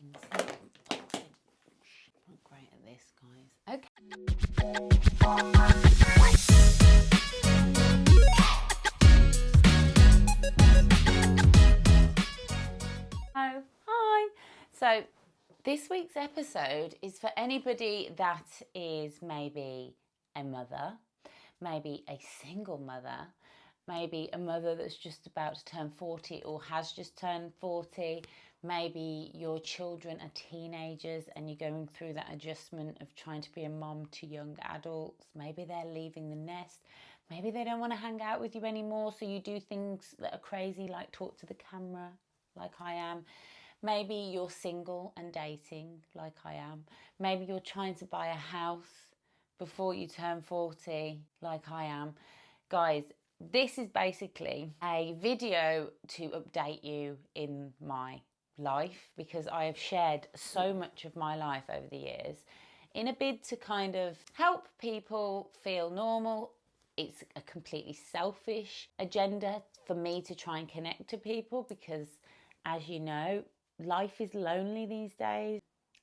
unboxing. I'm not great at this, guys. Okay. Oh, hi. So this week's episode is for anybody that is maybe a mother, maybe a single mother, maybe a mother that's just about to turn 40 or has just turned 40. Maybe your children are teenagers and you're going through that adjustment of trying to be a mom to young adults. Maybe they're leaving the nest. Maybe they don't want to hang out with you anymore, so you do things that are crazy, like talk to the camera, like I am. Maybe you're single and dating, like I am. Maybe you're trying to buy a house before you turn 40, like I am. Guys, this is basically a video to update you in my life, because I have shared so much of my life over the years in a bid to kind of help people feel normal. It's a completely selfish agenda for me to try and connect to people because, as you know, life is lonely these days.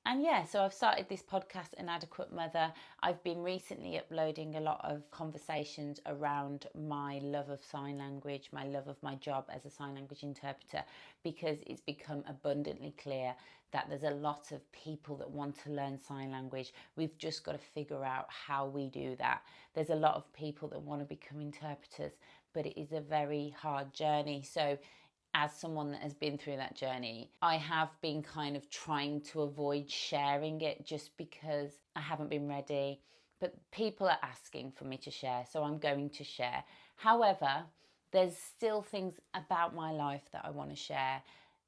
And yeah, so I've started this podcast, Inadequate Mother. I've been recently uploading a lot of conversations around my love of sign language, my love of my job as a sign language interpreter, because it's become abundantly clear that there's a lot of people that want to learn sign language. We've just got to figure out how we do that. There's a lot of people that want to become interpreters, but it is a very hard journey. So as someone that has been through that journey, I have been kind of trying to avoid sharing it just because I haven't been ready. But people are asking for me to share, so I'm going to share. However, there's still things about my life that I want to share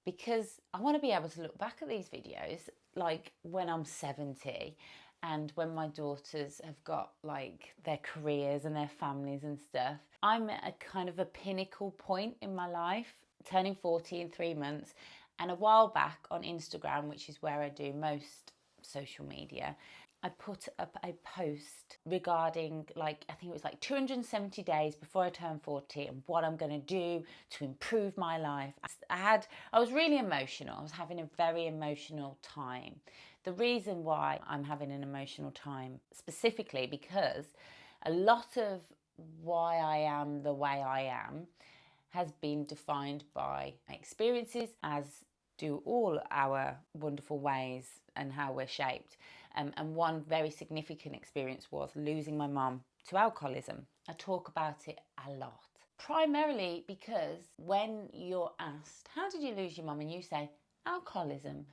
because I want to be able to look back at these videos like when I'm 70 and when my daughters have got like their careers and their families and stuff. I'm at a kind of a pinnacle point in my life, turning 40 in 3 months. And a while back on Instagram, which is where I do most social media, I put up a post regarding I think it was 270 days before I turn 40 and what I'm going to do to improve my life. I was really emotional. I was having a very emotional time. The reason why I'm having an emotional time specifically because a lot of why I am the way I am has been defined by experiences, as do all our wonderful ways and how we're shaped. And one very significant experience was losing my mum to alcoholism. I talk about it a lot, primarily because when you're asked, how did you lose your mum? And you say, alcoholism,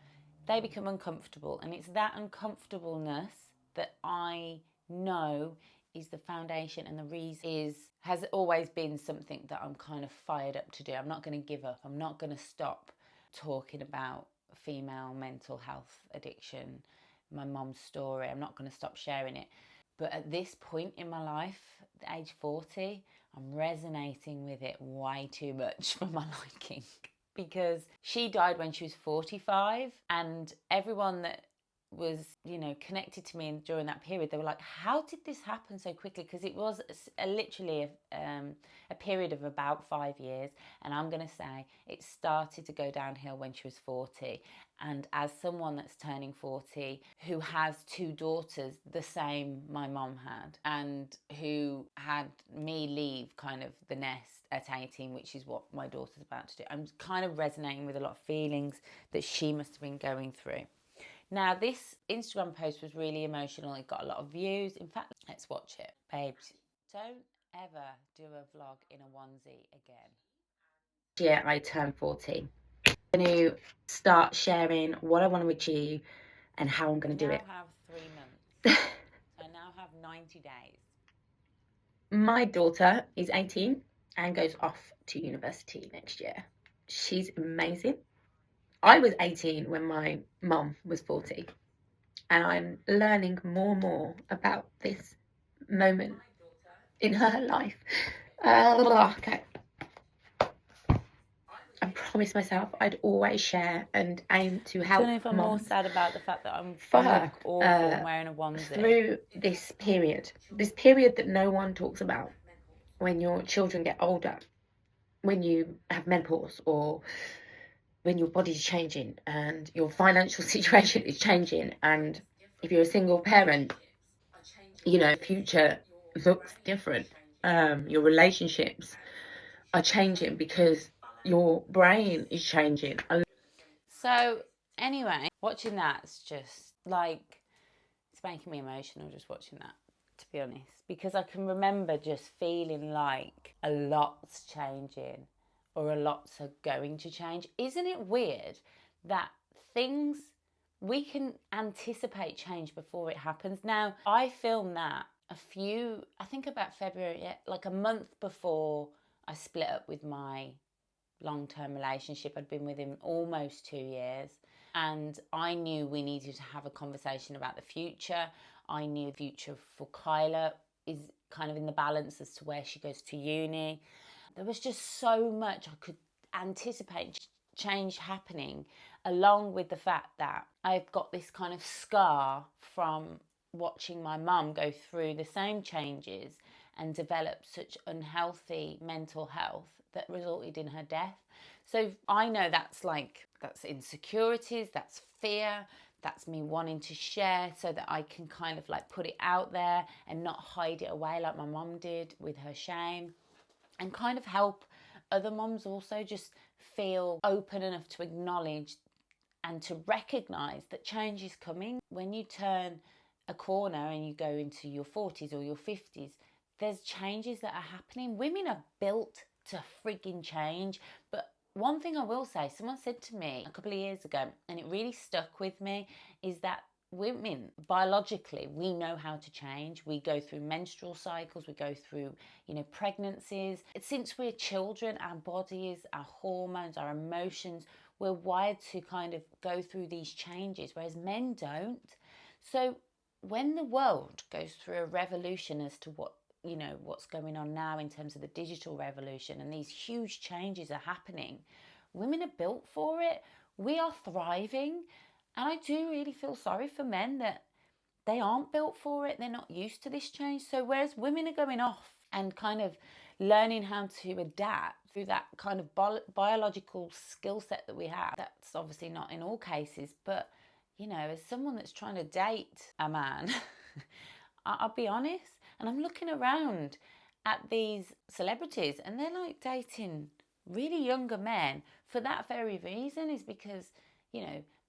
they become uncomfortable. And it's that uncomfortableness that I know is the foundation, and the reason has always been something that I'm kind of fired up to do. I'm not going to give up. I'm not going to stop talking about female mental health addiction, my mom's story. I'm not going to stop sharing it. But at this point in my life, at age 40, I'm resonating with it way too much for my liking, because she died when she was 45, and everyone that was connected to me during that period, they were like, how did this happen so quickly? Because it was literally a period of about 5 years, and I'm going to say it started to go downhill when she was 40. And as someone that's turning 40, who has 2 daughters the same my mom had, and who had me leave kind of the nest at 18, which is what my daughter's about to do, I'm kind of resonating with a lot of feelings that she must have been going through. Now, this Instagram post was really emotional. It got a lot of views. In fact, let's watch it. Babes, don't ever do a vlog in a onesie again. Yeah, I turned 40. I'm going to start sharing what I want to achieve and how I'm going to do it. I now have 3 months. I now have 90 days. My daughter is 18 and goes off to university next year. She's amazing. I was 18 when my mum was 40, and I'm learning more and more about this moment in her life. Okay. I promised myself I'd always share and aim to help. I don't know if I'm more sad about the fact that I'm for her awful wearing a onesie through this period that no one talks about when your children get older, when you have menopause or when your body's changing and your financial situation is changing, and if you're a single parent, you know, future looks different. Your relationships are changing because your brain is changing. So anyway, watching that's just like, it's making me emotional just watching that, to be honest, because I can remember just feeling like a lot's changing or a lot's are going to change. Isn't it weird that things, we can anticipate change before it happens? Now, I filmed that I think about February, like a month before I split up with my long-term relationship. I'd been with him almost 2 years, and I knew we needed to have a conversation about the future. I knew the future for Kyla is kind of in the balance as to where she goes to uni. There was just so much I could anticipate change happening, along with the fact that I've got this kind of scar from watching my mum go through the same changes and develop such unhealthy mental health that resulted in her death. So I know that's insecurities, that's fear, that's me wanting to share so that I can kind of like put it out there and not hide it away like my mum did with her shame, and kind of help other moms also just feel open enough to acknowledge and to recognize that change is coming. When you turn a corner and you go into your 40s or your 50s, there's changes that are happening. Women are built to frigging change. But one thing I will say, someone said to me a couple of years ago, and it really stuck with me, is that women, biologically, we know how to change. We go through menstrual cycles, we go through, pregnancies. Since we're children, our bodies, our hormones, our emotions, we're wired to kind of go through these changes, whereas men don't. So when the world goes through a revolution as to what's going on now in terms of the digital revolution, and these huge changes are happening, women are built for it. We are thriving. And I do really feel sorry for men that they aren't built for it. They're not used to this change. So whereas women are going off and kind of learning how to adapt through that kind of biological skill set that we have, that's obviously not in all cases, but as someone that's trying to date a man, I'll be honest, and I'm looking around at these celebrities and they're like dating really younger men for that very reason, is because,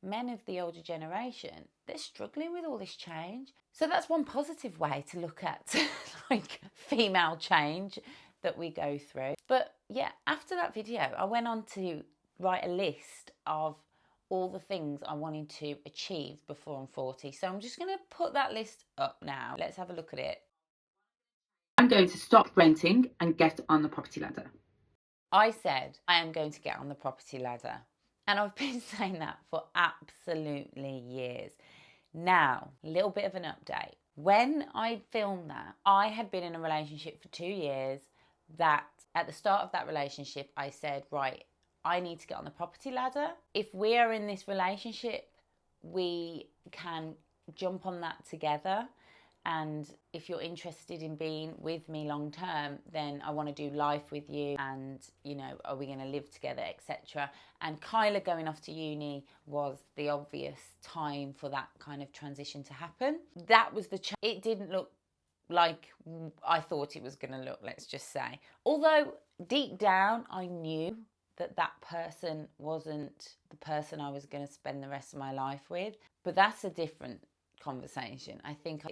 men of the older generation, they're struggling with all this change. So that's one positive way to look at like female change that we go through. But yeah, after that video, I went on to write a list of all the things I wanted to achieve before I'm 40. So I'm just going to put that list up now. Let's have a look at it. I'm going to stop renting and get on the property ladder. I said I am going to get on the property ladder. And I've been saying that for absolutely years. Now, a little bit of an update. When I filmed that, I had been in a relationship for 2 years. That at the start of that relationship, I said, right, I need to get on the property ladder. If we are in this relationship, we can jump on that together. And if you're interested in being with me long term, then I want to do life with you, and are we going to live together, etc. And Kyla going off to uni was the obvious time for that kind of transition to happen. That was it didn't look like I thought it was going to look, let's just say. Although deep down I knew that person wasn't the person I was going to spend the rest of my life with. But that's a different conversation. I think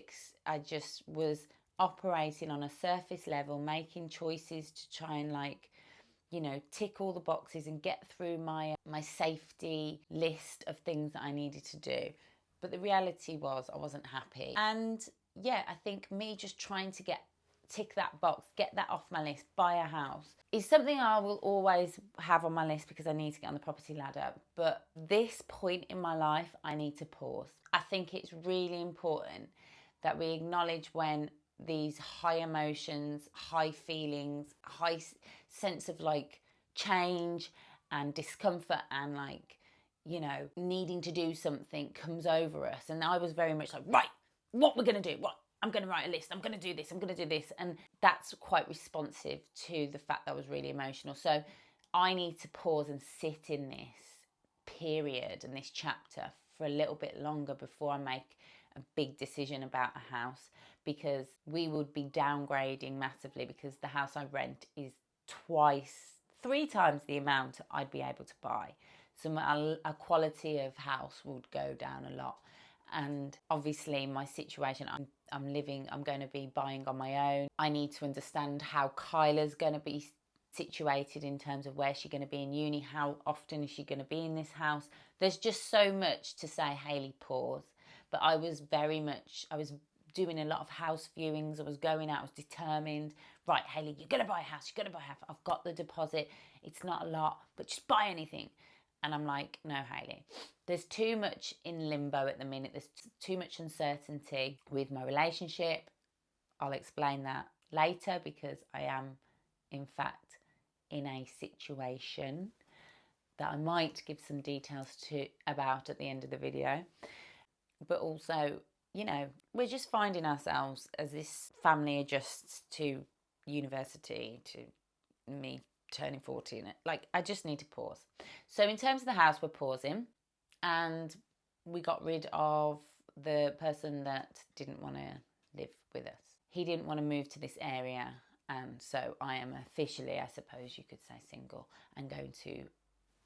I just was operating on a surface level, making choices to try and tick all the boxes and get through my safety list of things that I needed to do. But the reality was I wasn't happy. And yeah, I think me just trying to tick that box, get that off my list, buy a house, is something I will always have on my list because I need to get on the property ladder. But this point in my life, I need to pause. I think it's really important that we acknowledge when these high emotions, high feelings, high sense of change and discomfort and needing to do something comes over us. And I was very much like, right, what we're going to do, what? I'm going to write a list, I'm going to do this, I'm going to do this. And that's quite responsive to the fact that I was really emotional. So I need to pause and sit in this period and this chapter for a little bit longer before I make a big decision about a house, because we would be downgrading massively, because the house I rent is 3 times the amount I'd be able to buy. So our quality of house would go down a lot. And obviously my situation, I'm going to be buying on my own. I need to understand how Kyla's going to be situated in terms of where she's going to be in uni, how often is she going to be in this house. There's just so much to say, Hayley, pause. But I was doing a lot of house viewings. I was going out, I was determined. Right, Hayley, you're going to buy a house, you're going to buy a house. I've got the deposit. It's not a lot, but just buy anything. And I'm like, no, Hayley, there's too much in limbo at the minute. There's too much uncertainty with my relationship. I'll explain that later, because I am, in fact, in a situation that I might give some details about at the end of the video. But also, we're just finding ourselves as this family adjusts to university, to me turning 40 in it. I just need to pause. So in terms of the house, we're pausing, and we got rid of the person that didn't want to live with us. He didn't want to move to this area, and so I am officially, I suppose you could say, single, and going to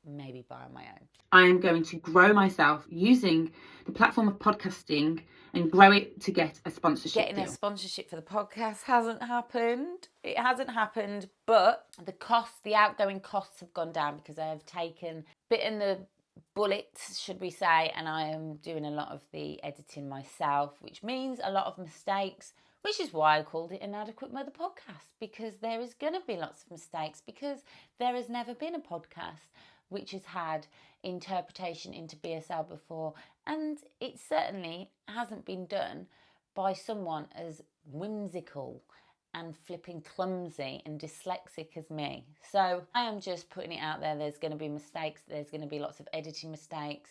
maybe buy on my own. I am going to grow myself using the platform of podcasting and grow it to get a sponsorship Getting deal. a sponsorship for the podcast hasn't happened. It hasn't happened, but the outgoing costs have gone down, because I have bitten the bullets, should we say, and I am doing a lot of the editing myself, which means a lot of mistakes, which is why I called it Inadequate Mother Podcast, because there is going to be lots of mistakes, because there has never been a podcast which has had interpretation into BSL before, and it certainly hasn't been done by someone as whimsical and flipping clumsy and dyslexic as me. So I am just putting it out there. There's going to be mistakes. There's going to be lots of editing mistakes.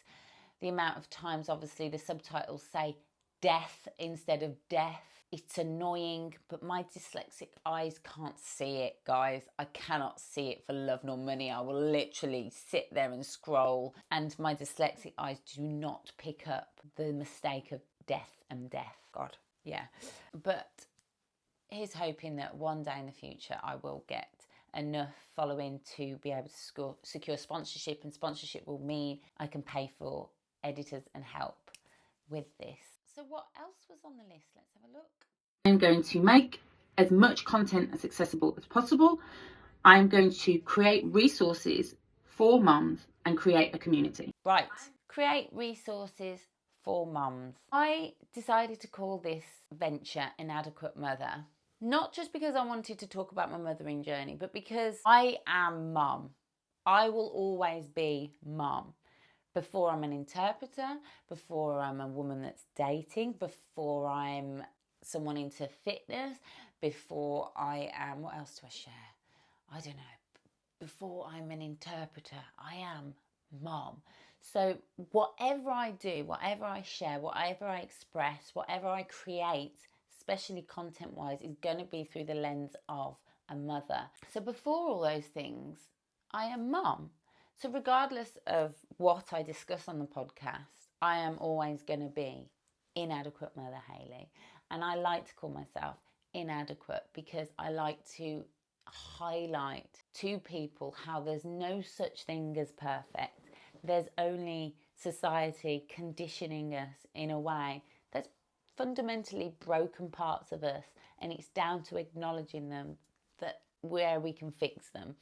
The amount of times, obviously, the subtitles say death instead of death. It's annoying, but my dyslexic eyes can't see it, guys. I cannot see it for love nor money. I will literally sit there and scroll, and my dyslexic eyes do not pick up the mistake of death and death. God, yeah. But here's hoping that one day in the future I will get enough following to be able to secure sponsorship, and sponsorship will mean I can pay for editors and help with this. So what else was on the list? Let's have a look. I'm going to make as much content as accessible as possible. I'm going to create resources for mums and create a community. Right, create resources for mums. I decided to call this venture Inadequate Mother, not just because I wanted to talk about my mothering journey, but because I am mum. I will always be mum. Before I'm an interpreter, before I'm a woman that's dating, before I'm someone into fitness, before I am, what else do I share? I don't know. Before I'm an interpreter, I am mom. So whatever I do, whatever I share, whatever I express, whatever I create, especially content-wise, is going to be through the lens of a mother. So before all those things, I am mom. So regardless of what I discuss on the podcast, I am always going to be Inadequate Mother Hayley. And I like to call myself inadequate because I like to highlight to people how there's no such thing as perfect. There's only society conditioning us in a way that's fundamentally broken parts of us, and it's down to acknowledging them, that where we can fix them.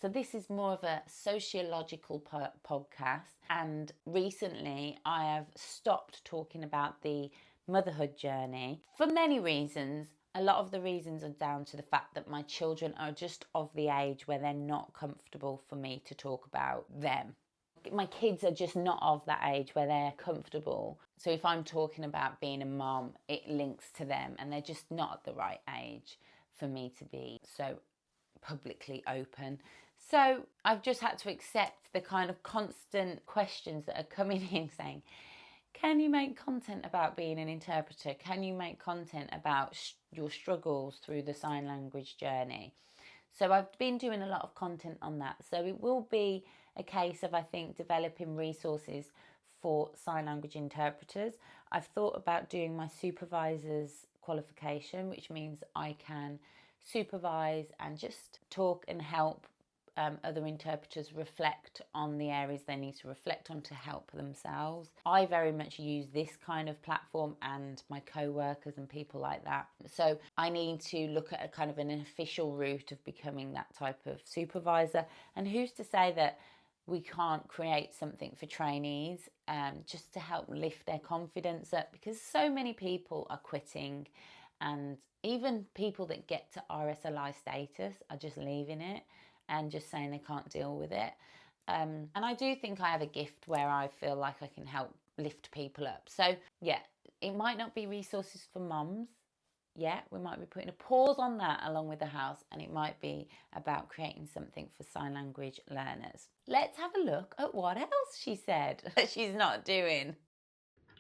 So this is more of a sociological podcast, and recently I have stopped talking about the motherhood journey for many reasons. A lot of the reasons are down to the fact that my children are just of the age where they're not comfortable for me to talk about them. My kids are just not of that age where they're comfortable. So if I'm talking about being a mom, it links to them, and they're just not at the right age for me to be so publicly open. So I've just had to accept the kind of constant questions that are coming in saying, can you make content about being an interpreter? Can you make content about your struggles through the sign language journey? So I've been doing a lot of content on that. So it will be a case of, I think, developing resources for sign language interpreters. I've thought about doing my supervisor's qualification, which means I can supervise and just talk and help other interpreters reflect on the areas they need to reflect on to help themselves. I very much use this kind of platform and my co-workers and people like that. So I need to look at a kind of an official route of becoming that type of supervisor. And who's to say that we can't create something for trainees just to help lift their confidence up, because so many people are quitting, and even people that get to RSLI status are just leaving it and just saying they can't deal with it. And I do think I have a gift where I feel like I can help lift people up. So yeah, it might not be resources for mums. Yeah, we might be putting a pause on that along with the house, and it might be about creating something for sign language learners. Let's have a look at what else she said that she's not doing.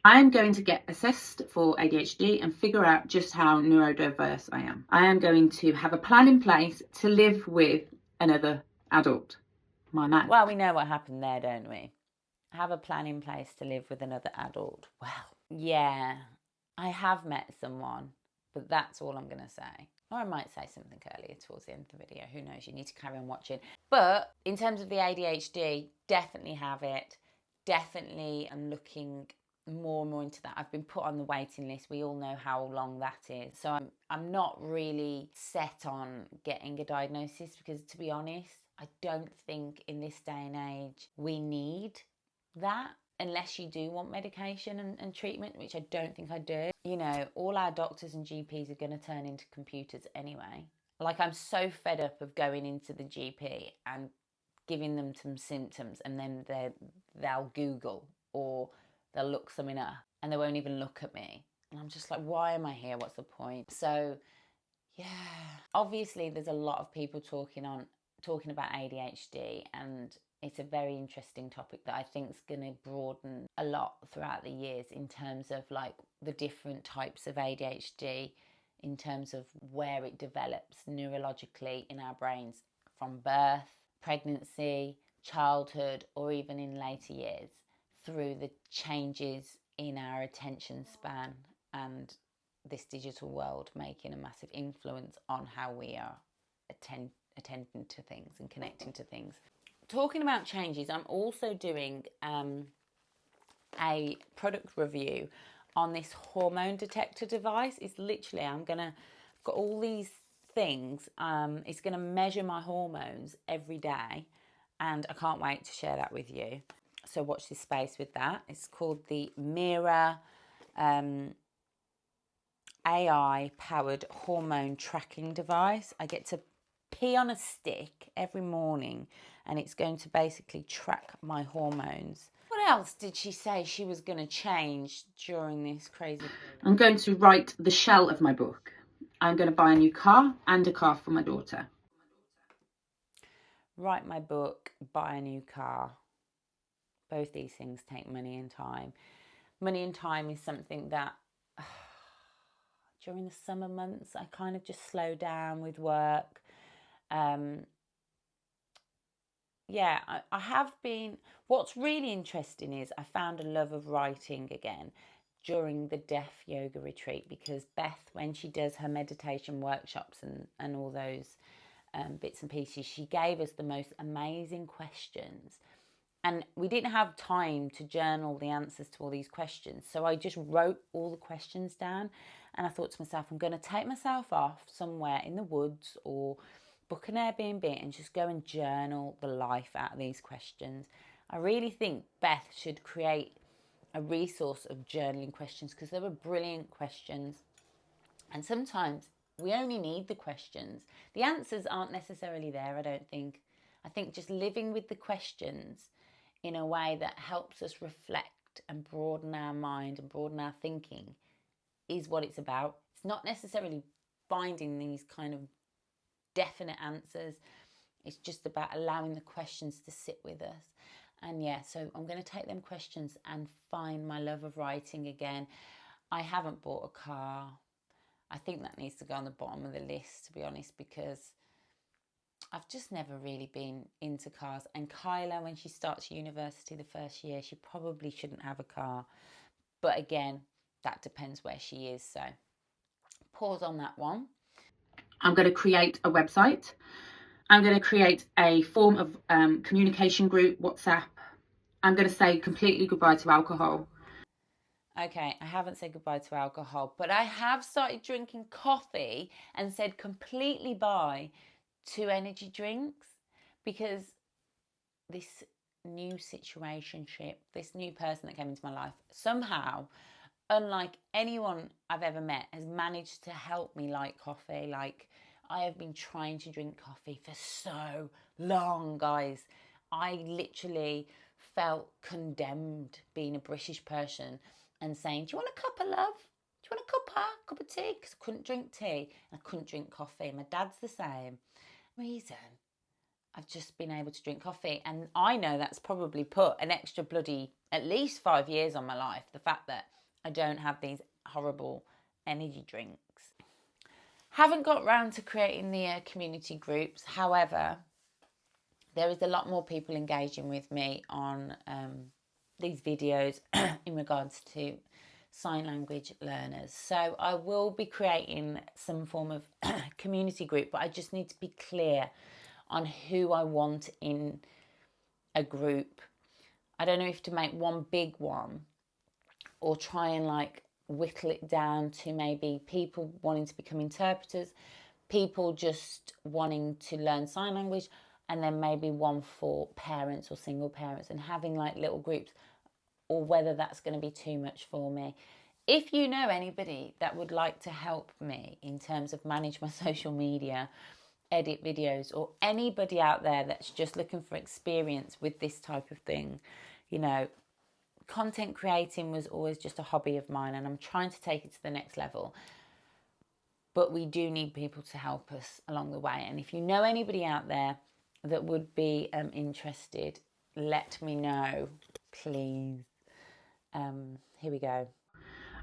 I am going to get assessed for ADHD and figure out just how neurodiverse I am. I am going to have a plan in place to live with another adult, my man. Well, we know what happened there, don't we? Have a plan in place to live with another adult. Well, yeah, I have met someone, but that's all I'm going to say. Or I might say something earlier towards the end of the video. Who knows? You need to carry on watching. But in terms of the ADHD, definitely have it. Definitely I'm looking more and more into that. I've been put on the waiting list. We all know how long that is. So I'm not really set on getting a diagnosis, because to be honest, I don't think in this day and age we need that, unless you do want medication and treatment, which I don't think I do. You know, all our doctors and GPs are going to turn into computers anyway. Like, I'm so fed up of going into the GP and giving them some symptoms, and then they'll Google or they'll look something up and they won't even look at me. And I'm just like, why am I here? What's the point? So yeah, obviously there's a lot of people talking about ADHD, and it's a very interesting topic that I think is going to broaden a lot throughout the years in terms of like the different types of ADHD, in terms of where it develops neurologically in our brains from birth, pregnancy, childhood, or even in later years, through the changes in our attention span and this digital world making a massive influence on how we are attending to things and connecting to things. Talking about changes, I'm also doing a product review on this hormone detector device. It's literally, I've got all these things. It's going to measure my hormones every day, and I can't wait to share that with you. So watch this space with that. It's called the Mira AI-powered hormone tracking device. I get to pee on a stick every morning, and it's going to basically track my hormones. What else did she say she was going to change during this crazy period? I'm going to write the shell of my book. I'm going to buy a new car and a car for my daughter. Write my book, buy a new car. Both these things take money and time. Money and time is something that during the summer months I kind of just slow down with work. I have been. What's really interesting is I found a love of writing again during the deaf yoga retreat, because Beth, when she does her meditation workshops and all those bits and pieces, she gave us the most amazing questions. And we didn't have time to journal the answers to all these questions. So I just wrote all the questions down. And I thought to myself, I'm going to take myself off somewhere in the woods or book an Airbnb and just go and journal the life out of these questions. I really think Beth should create a resource of journaling questions, because they were brilliant questions. And sometimes we only need the questions. The answers aren't necessarily there, I don't think. I think just living with the questions in a way that helps us reflect and broaden our mind and broaden our thinking is what it's about. It's not necessarily finding these kind of definite answers. It's just about allowing the questions to sit with us. And yeah, so I'm going to take them questions and find my love of writing again. I haven't bought a car. I think that needs to go on the bottom of the list, to be honest, because I've just never really been into cars. And Kyla, when she starts university the first year, she probably shouldn't have a car. But again, that depends where she is. So pause on that one. I'm going to create a website. I'm going to create a form of communication group, WhatsApp. I'm going to say completely goodbye to alcohol. Okay, I haven't said goodbye to alcohol, but I have started drinking coffee and said completely bye to energy drinks because this new situationship, this new person that came into my life, somehow, unlike anyone I've ever met, has managed to help me like coffee. Like, I have been trying to drink coffee for so long, guys. I literally felt condemned being a British person and saying, "Do you want a cup of love? Do you want a cup of tea?" Because I couldn't drink tea and I couldn't drink coffee. My dad's the same reason. I've just been able to drink coffee, and I know that's probably put an extra bloody at least 5 years on my life. The fact that I don't have these horrible energy drinks. Haven't got round to creating the community groups. However, there is a lot more people engaging with me on these videos in regards to sign language learners. So I will be creating some form of community group, but I just need to be clear on who I want in a group. I don't know if to make one big one or try and like whittle it down to maybe people wanting to become interpreters, people just wanting to learn sign language, and then maybe one for parents or single parents and having like little groups, or whether that's going to be too much for me. If you know anybody that would like to help me in terms of manage my social media, edit videos, or anybody out there that's just looking for experience with this type of thing, you know, content creating was always just a hobby of mine and I'm trying to take it to the next level. But we do need people to help us along the way. And if you know anybody out there that would be interested, let me know, please. Here we go.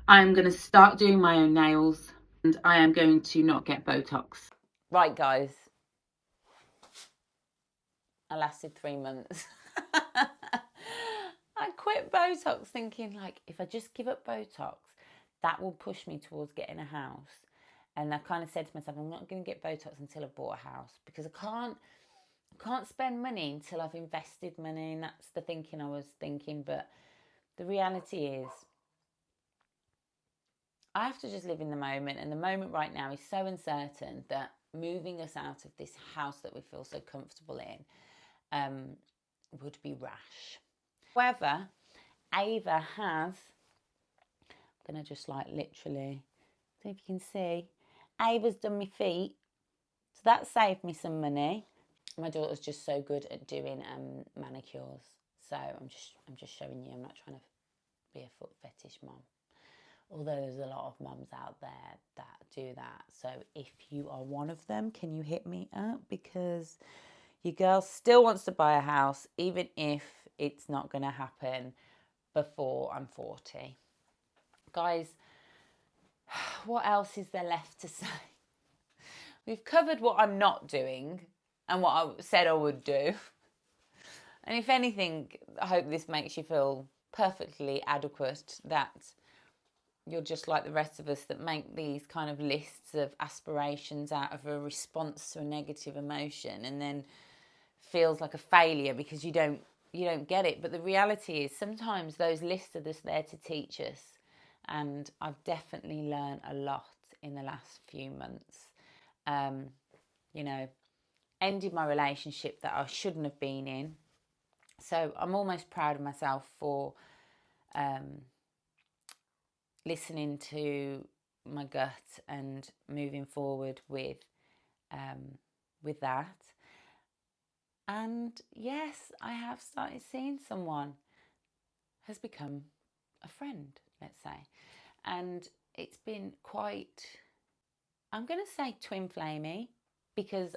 I'm going to start doing my own nails and I am going to not get Botox. Right, guys. I lasted 3 months. I quit Botox thinking, like, if I just give up Botox, that will push me towards getting a house. And I kind of said to myself, I'm not going to get Botox until I've bought a house because I can't spend money until I've invested money. And that's the thinking I was thinking. But the reality is, I have to just live in the moment. And the moment right now is so uncertain that moving us out of this house that we feel so comfortable in would be rash. However, Ava has, I'm going to just like literally, see if you can see, Ava's done my feet. So that saved me some money. My daughter's just so good at doing manicures. So I'm just showing you, I'm not trying to be a foot fetish mom. Although there's a lot of mums out there that do that. So if you are one of them, can you hit me up? Because your girl still wants to buy a house, even if it's not going to happen before I'm 40. Guys, what else is there left to say? We've covered what I'm not doing and what I said I would do. And if anything, I hope this makes you feel perfectly adequate that you're just like the rest of us that make these kind of lists of aspirations out of a response to a negative emotion and then feels like a failure because you don't get it. But the reality is sometimes those lists are just there to teach us. And I've definitely learned a lot in the last few months. You know, ended my relationship that I shouldn't have been in. So I'm almost proud of myself for listening to my gut and moving forward with that. And yes, I have started seeing someone has become a friend, let's say. And it's been quite, I'm going to say twin flamey, because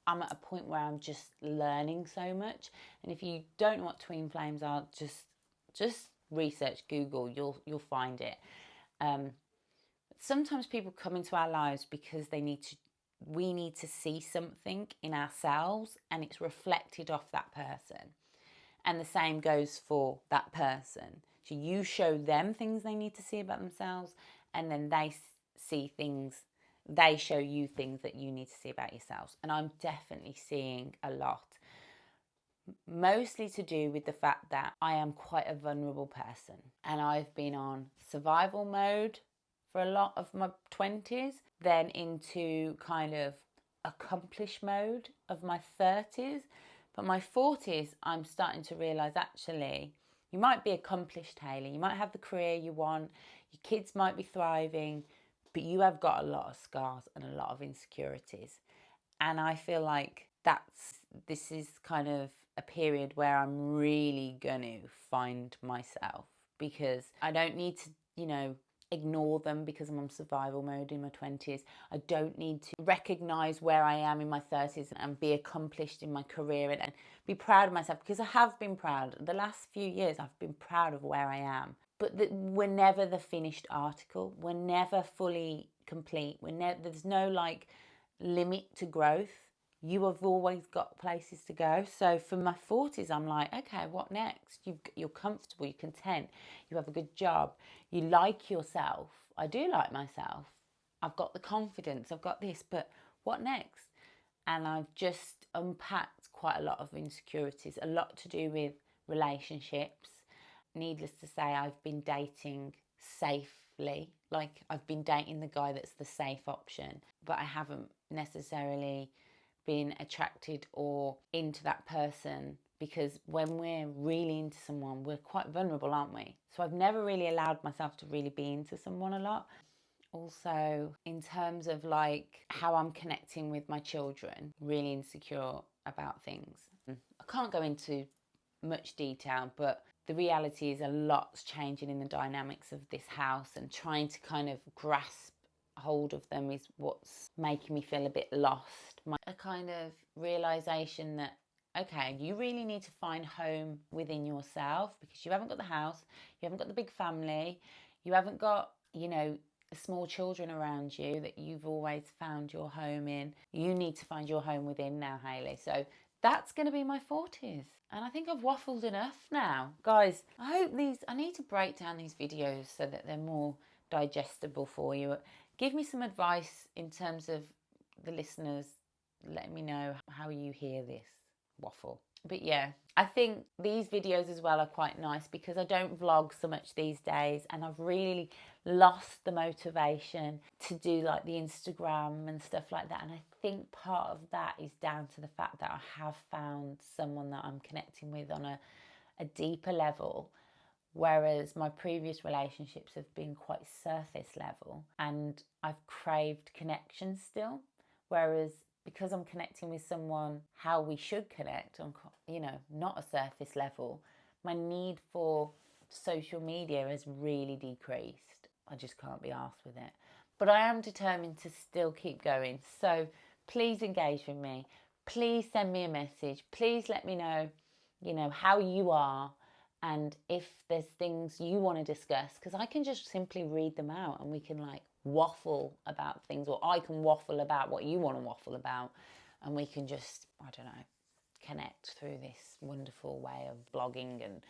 I'm at a point where I'm just learning so much. And if you don't know what twin flames are, just research, Google, you'll find it. Sometimes people come into our lives because they need to we need to see something in ourselves and it's reflected off that person. And the same goes for that person. So you show them things they need to see about themselves, and then they see things, they show you things that you need to see about yourselves. And I'm definitely seeing a lot, mostly to do with the fact that I am quite a vulnerable person and I've been on survival mode for a lot of my 20s, then into kind of accomplish mode of my 30s. But my 40s, I'm starting to realise, actually, you might be accomplished, Hayley. You might have the career you want. Your kids might be thriving, but you have got a lot of scars and a lot of insecurities. And I feel like this is kind of a period where I'm really going to find myself, because I don't need to, ignore them because I'm on survival mode in my 20s. I don't need to recognise where I am in my 30s and be accomplished in my career and be proud of myself, because I have been proud. The last few years I've been proud of where I am. But we're never the finished article. We're never fully complete. There's no limit to growth. You have always got places to go. So for my 40s, I'm like, okay, what next? You're comfortable, you're content, you have a good job, you like yourself. I do like myself. I've got the confidence, I've got this, but what next? And I've just unpacked quite a lot of insecurities, a lot to do with relationships. Needless to say, I've been dating safely. I've been dating the guy that's the safe option, but I haven't necessarily been attracted or into that person, because when we're really into someone, we're quite vulnerable, aren't we? So I've never really allowed myself to really be into someone a lot. Also, in terms of how I'm connecting with my children, really insecure about things. I can't go into much detail, but the reality is a lot's changing in the dynamics of this house, and trying to kind of grasp hold of them is what's making me feel a bit lost. A kind of realization that, okay, you really need to find home within yourself, because you haven't got the house, you haven't got the big family, you haven't got, small children around you that you've always found your home in. You need to find your home within now, Hayley. So that's going to be my 40s. And I think I've waffled enough now. Guys, I need to break down these videos so that they're more digestible for you. Give me some advice in terms of the listeners. Let me know how you hear this waffle. But yeah, I think these videos as well are quite nice, because I don't vlog so much these days, and I've really lost the motivation to do the Instagram and stuff like that. And I think part of that is down to the fact that I have found someone that I'm connecting with on a deeper level, whereas my previous relationships have been quite surface level, and I've craved connection still. Whereas because I'm connecting with someone how we should connect on, not a surface level, my need for social media has really decreased. I just can't be arsed with it. But I am determined to still keep going. So please engage with me. Please send me a message. Please let me know, how you are, and if there's things you want to discuss, because I can just simply read them out and we can waffle about things, or I can waffle about what you want to waffle about, and we can just, connect through this wonderful way of blogging and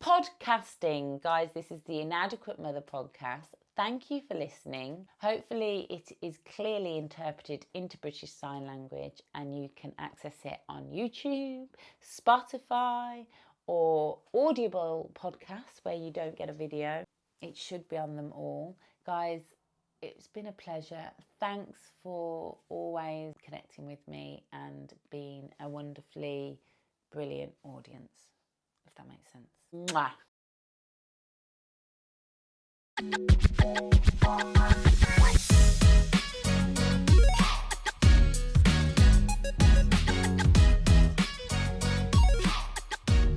podcasting. Guys, this is the Inadequate Mother podcast. Thank you for listening. Hopefully it is clearly interpreted into British Sign Language, and you can access it on YouTube, Spotify, or Audible podcasts where you don't get a video. It should be on them all. Guys, it's been a pleasure. Thanks for always connecting with me and being a wonderfully brilliant audience, if that makes sense. Mwah.